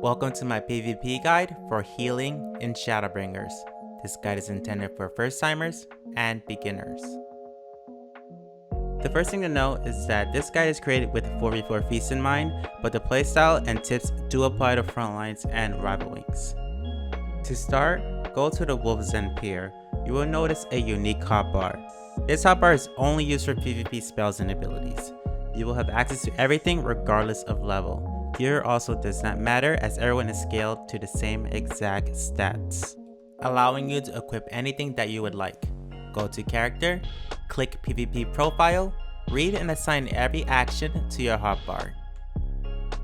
Welcome to my PvP guide for healing in Shadowbringers. This guide is intended for first timers and beginners. The first thing to know is that this guide is created with 4v4 feasts in mind, but the playstyle and tips do apply to frontlines and rival wings. To start, go to the Wolf's End Pier. You will notice a unique hotbar. This hotbar is only used for PvP spells and abilities. You will have access to everything regardless of level. Gear also does not matter as everyone is scaled to the same exact stats, allowing you to equip anything that you would like. Go to character, click PvP profile, read and assign every action to your hotbar.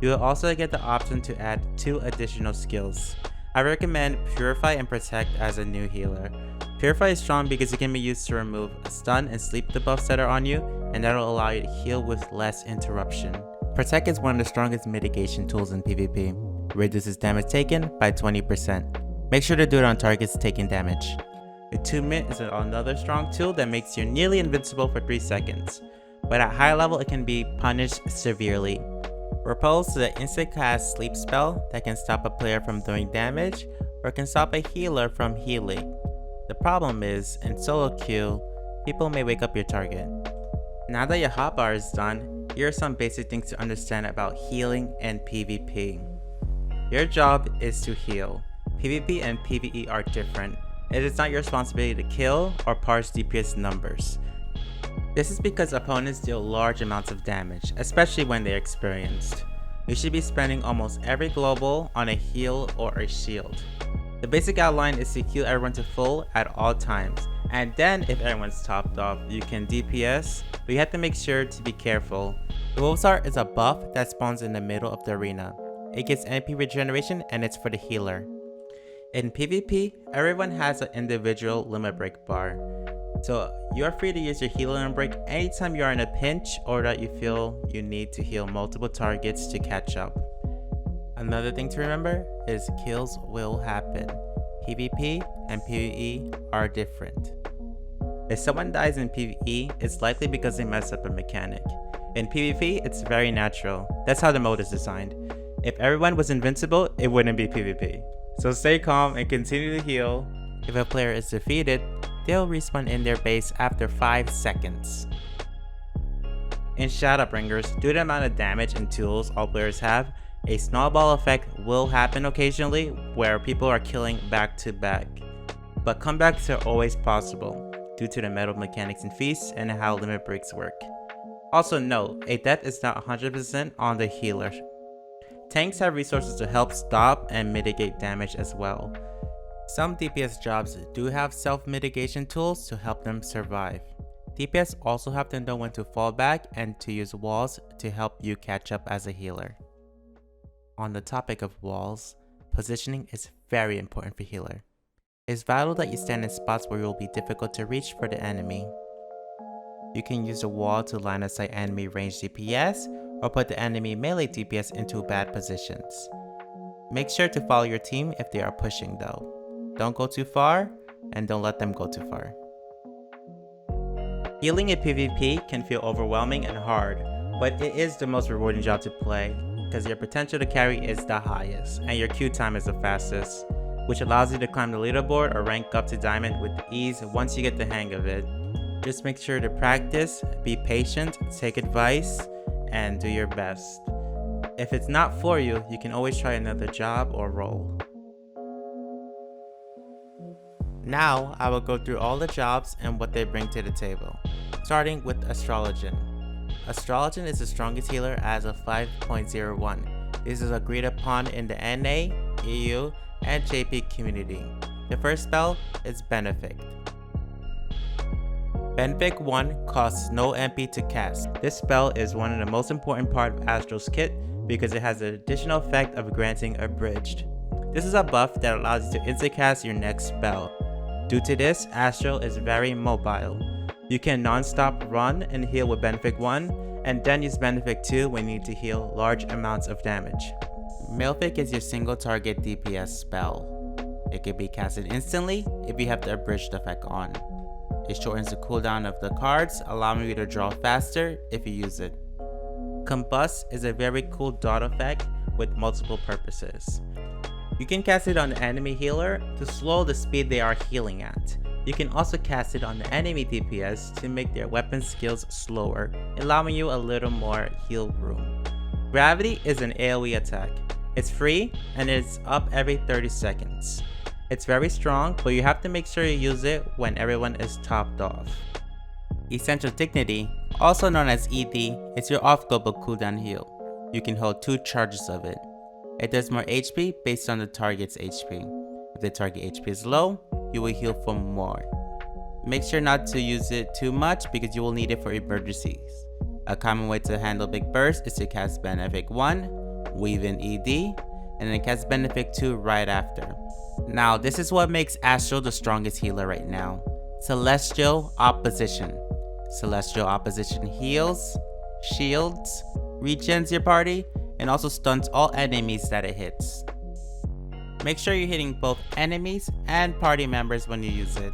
You will also get the option to add 2 additional skills. I recommend Purify and Protect as a new healer. Purify is strong because it can be used to remove stun and sleep debuffs that are on you, and that will allow you to heal with less interruption. Protect is one of the strongest mitigation tools in PvP. Reduces damage taken by 20%. Make sure to do it on targets taking damage. Attunement is another strong tool that makes you nearly invincible for 3 seconds, but at high level it can be punished severely. Repose is an instant cast sleep spell that can stop a player from doing damage or can stop a healer from healing. The problem is, in solo queue, people may wake up your target. Now that your hotbar is done, here are some basic things to understand about healing and PvP. Your job is to heal. PvP and PvE are different. It is not your responsibility to kill or parse DPS numbers. This is because opponents deal large amounts of damage, especially when they're experienced. You should be spending almost every global on a heal or a shield. The basic outline is to heal everyone to full at all times, and then if everyone's topped off, you can DPS, but you have to make sure to be careful. The Wolf's Heart is a buff that spawns in the middle of the arena. It gives MP regeneration and it's for the healer. In PvP, everyone has an individual limit break bar, so you're free to use your heal limit break anytime you are in a pinch or that you feel you need to heal multiple targets to catch up. Another thing to remember is kills will happen. PvP and PvE are different. If someone dies in PvE, it's likely because they messed up a mechanic. In PvP, it's very natural. That's how the mode is designed. If everyone was invincible, it wouldn't be PvP. So stay calm and continue to heal. If a player is defeated, they'll respawn in their base after 5 seconds. In Shadowbringers, due to the amount of damage and tools all players have, a snowball effect will happen occasionally where people are killing back to back. But comebacks are always possible due to the metal mechanics in feasts and how limit breaks work. Also note, a death is not 100% on the healer. Tanks have resources to help stop and mitigate damage as well. Some DPS jobs do have self-mitigation tools to help them survive. DPS also have to know when to fall back and to use walls to help you catch up as a healer. On the topic of walls, positioning is very important for healer. It's vital that you stand in spots where it will be difficult to reach for the enemy. You can use a wall to line of sight enemy range DPS or put the enemy melee DPS into bad positions. Make sure to follow your team if they are pushing though. Don't go too far and don't let them go too far. Healing in PvP can feel overwhelming and hard, but it is the most rewarding job to play because your potential to carry is the highest and your queue time is the fastest, which allows you to climb the leaderboard or rank up to diamond with ease once you get the hang of it. Just make sure to practice, be patient, take advice, and do your best. If it's not for you, you can always try another job or role. Now, I will go through all the jobs and what they bring to the table, starting with Astrologian. Astrologian is the strongest healer as of 5.01. This is agreed upon in the NA, EU, and JP community. The first spell is Benefic. Benefic 1 costs no MP to cast. This spell is one of the most important part of Astral's kit because it has the additional effect of granting Abridged. This is a buff that allows you to instant cast your next spell. Due to this, Astral is very mobile. You can non-stop run and heal with Benefic 1 and then use Benefic 2 when you need to heal large amounts of damage. Malefic is your single target DPS spell. It can be casted instantly if you have the Abridged effect on. It shortens the cooldown of the cards, allowing you to draw faster if you use it. Combust is a very cool dot effect with multiple purposes. You can cast it on the enemy healer to slow the speed they are healing at. You can also cast it on the enemy DPS to make their weapon skills slower, allowing you a little more heal room. Gravity is an AoE attack. It's free and it's up every 30 seconds. It's very strong, but you have to make sure you use it when everyone is topped off. Essential Dignity, also known as ED, is your off-global cooldown heal. You can hold 2 charges of it. It does more HP based on the target's HP. If the target HP is low, you will heal for more. Make sure not to use it too much because you will need it for emergencies. A common way to handle Big Burst is to cast Benefic 1, weave in ED, and then cast Benefic 2 right after. Now, this is what makes Astral the strongest healer right now. Celestial Opposition. Celestial Opposition heals, shields, regens your party, and also stuns all enemies that it hits. Make sure you're hitting both enemies and party members when you use it.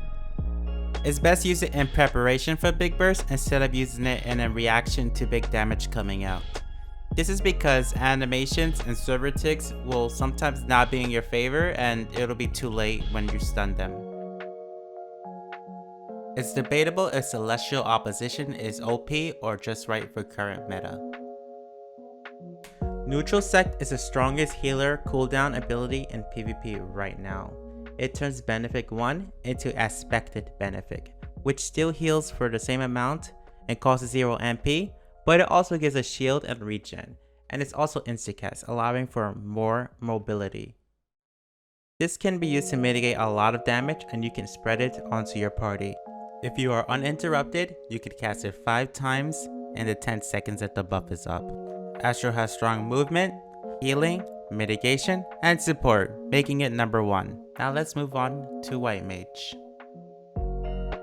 It's best to use it in preparation for Big Burst instead of using it in a reaction to big damage coming out. This is because animations and server ticks will sometimes not be in your favor and it'll be too late when you stun them. It's debatable if Celestial Opposition is OP or just right for current meta. Neutral Sect is the strongest healer cooldown ability in PvP right now. It turns Benefic 1 into Aspected Benefic, which still heals for the same amount and causes 0 MP, but it also gives a shield and regen, and it's also instacast, allowing for more mobility. This can be used to mitigate a lot of damage and you can spread it onto your party. If you are uninterrupted, you can cast it 5 times in the 10 seconds that the buff is up. Astral has strong movement, healing, mitigation, and support, making it number 1. Now let's move on to White Mage.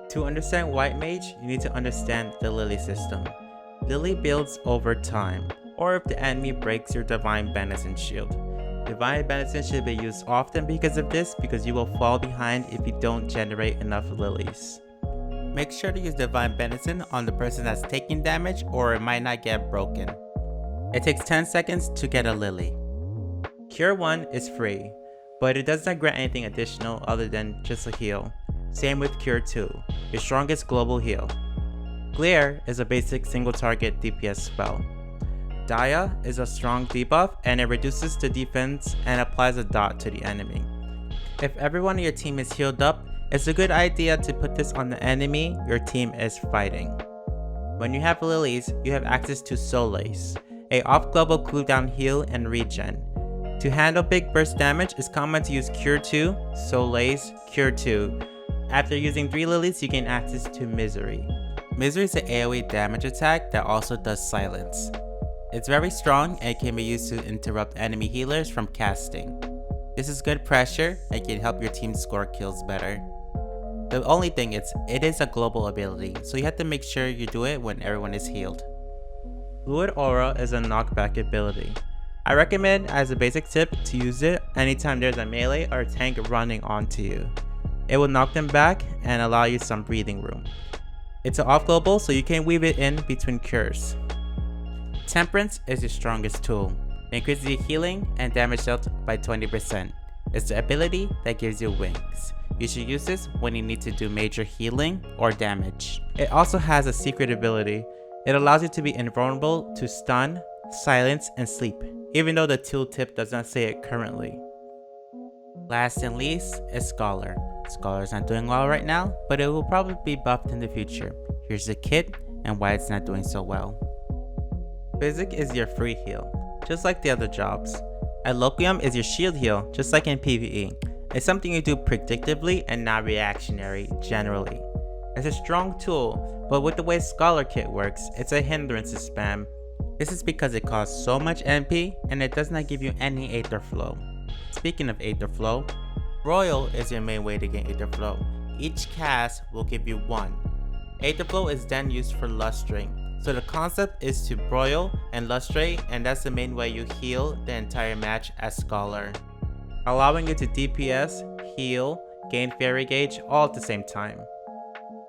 To understand White Mage, you need to understand the Lily system. Lily builds over time, or if the enemy breaks your Divine Benison shield. Divine Benison should be used often because of this, because you will fall behind if you don't generate enough Lilies. Make sure to use Divine Benison on the person that's taking damage or it might not get broken. It takes 10 seconds to get a Lily. Cure 1 is free, but it does not grant anything additional other than just a heal. Same with Cure 2, your strongest global heal. Glare is a basic single target DPS spell. Dia is a strong debuff and it reduces the defense and applies a dot to the enemy. If everyone on your team is healed up, it's a good idea to put this on the enemy your team is fighting. When you have Lilies, you have access to Solace, a off-global cooldown heal and regen. To handle big burst damage, it's common to use Cure 2, Solace, Cure 2. After using 3 Lilies, you gain access to Misery. Misery is an AoE damage attack that also does silence. It's very strong and can be used to interrupt enemy healers from casting. This is good pressure and can help your team score kills better. The only thing is, it is a global ability, so you have to make sure you do it when everyone is healed. Fluid Aura is a knockback ability. I recommend as a basic tip to use it anytime there's a melee or tank running onto you. It will knock them back and allow you some breathing room. It's an off global, so you can weave it in between cures. Temperance is your strongest tool. It increases your healing and damage dealt by 20%. It's the ability that gives you wings. You should use this when you need to do major healing or damage. It also has a secret ability. It allows you to be invulnerable to stun, silence, and sleep, even though the tooltip does not say it currently. Last and least is Scholar. Scholar is not doing well right now, but it will probably be buffed in the future. Here's the kit and why it's not doing so well. Physic is your free heal, just like the other jobs. Eloquium is your shield heal, just like in PvE. It's something you do predictably and not reactionary, generally. It's a strong tool, but with the way Scholar Kit works, it's a hindrance to spam. This is because it costs so much MP and it does not give you any Aether Flow. Speaking of Aether Flow, Broil is your main way to gain Aether Flow. Each cast will give you 1. Aether Flow is then used for lustring. So the concept is to broil and lustrate, and that's the main way you heal the entire match as Scholar, allowing you to DPS, heal, gain Fairy Gauge all at the same time.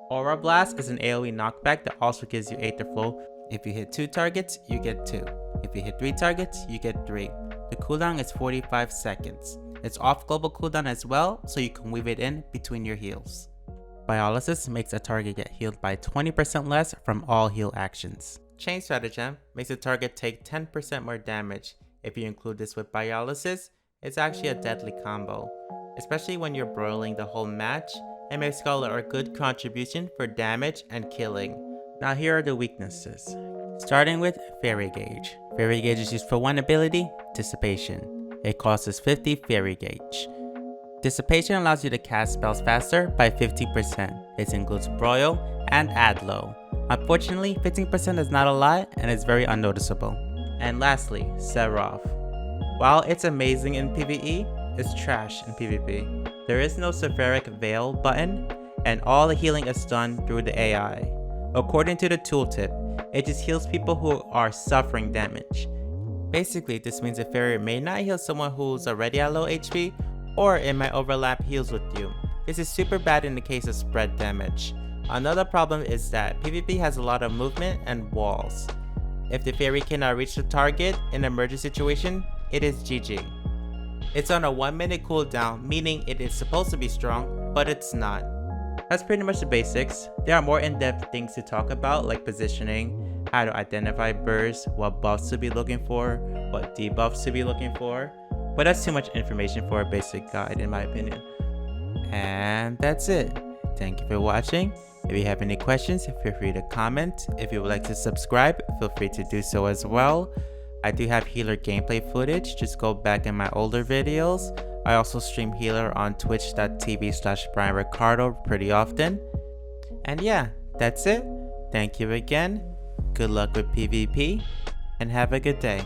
Aura Blast is an AoE knockback that also gives you Aether Flow. If you hit 2 targets, you get 2. If you hit 3 targets, you get 3. The cooldown is 45 seconds. It's off global cooldown as well, so you can weave it in between your heals. Biolysis makes a target get healed by 20% less from all heal actions. Chain Stratagem makes a target take 10% more damage. If you include this with Biolysis, it's actually a deadly combo. Especially when you're broiling the whole match, it makes Scholar a good contribution for damage and killing. Now here are the weaknesses. Starting with Fairy Gauge. Fairy Gauge is used for one ability, Dissipation. It costs 50 Fairy Gauge. Dissipation allows you to cast spells faster by 50%. This includes Broil and Adlo. Unfortunately, 15% is not a lot and is very unnoticeable. And lastly, Seraph. While it's amazing in PvE, it's trash in PvP. There is no Sephiric Veil button, and all the healing is done through the AI. According to the tooltip, it just heals people who are suffering damage. Basically, this means a fairy may not heal someone who's already at low HP, or it might overlap heals with you. This is super bad in the case of spread damage. Another problem is that PvP has a lot of movement and walls. If the fairy cannot reach the target in an emergency situation, it is GG. It's on a 1 minute cooldown, meaning it is supposed to be strong, but it's not. That's pretty much the basics. There are more in-depth things to talk about, like positioning, how to identify bursts, what buffs to be looking for, what debuffs to be looking for, but that's too much information for a basic guide in my opinion. And that's it. Thank you for watching. If you have any questions, feel free to comment. If you would like to subscribe, feel free to do so as well. I do have healer gameplay footage, just go back in my older videos. I also stream healer on twitch.tv/BrianRicardo pretty often. And yeah, that's it. Thank you again. Good luck with PvP, and have a good day.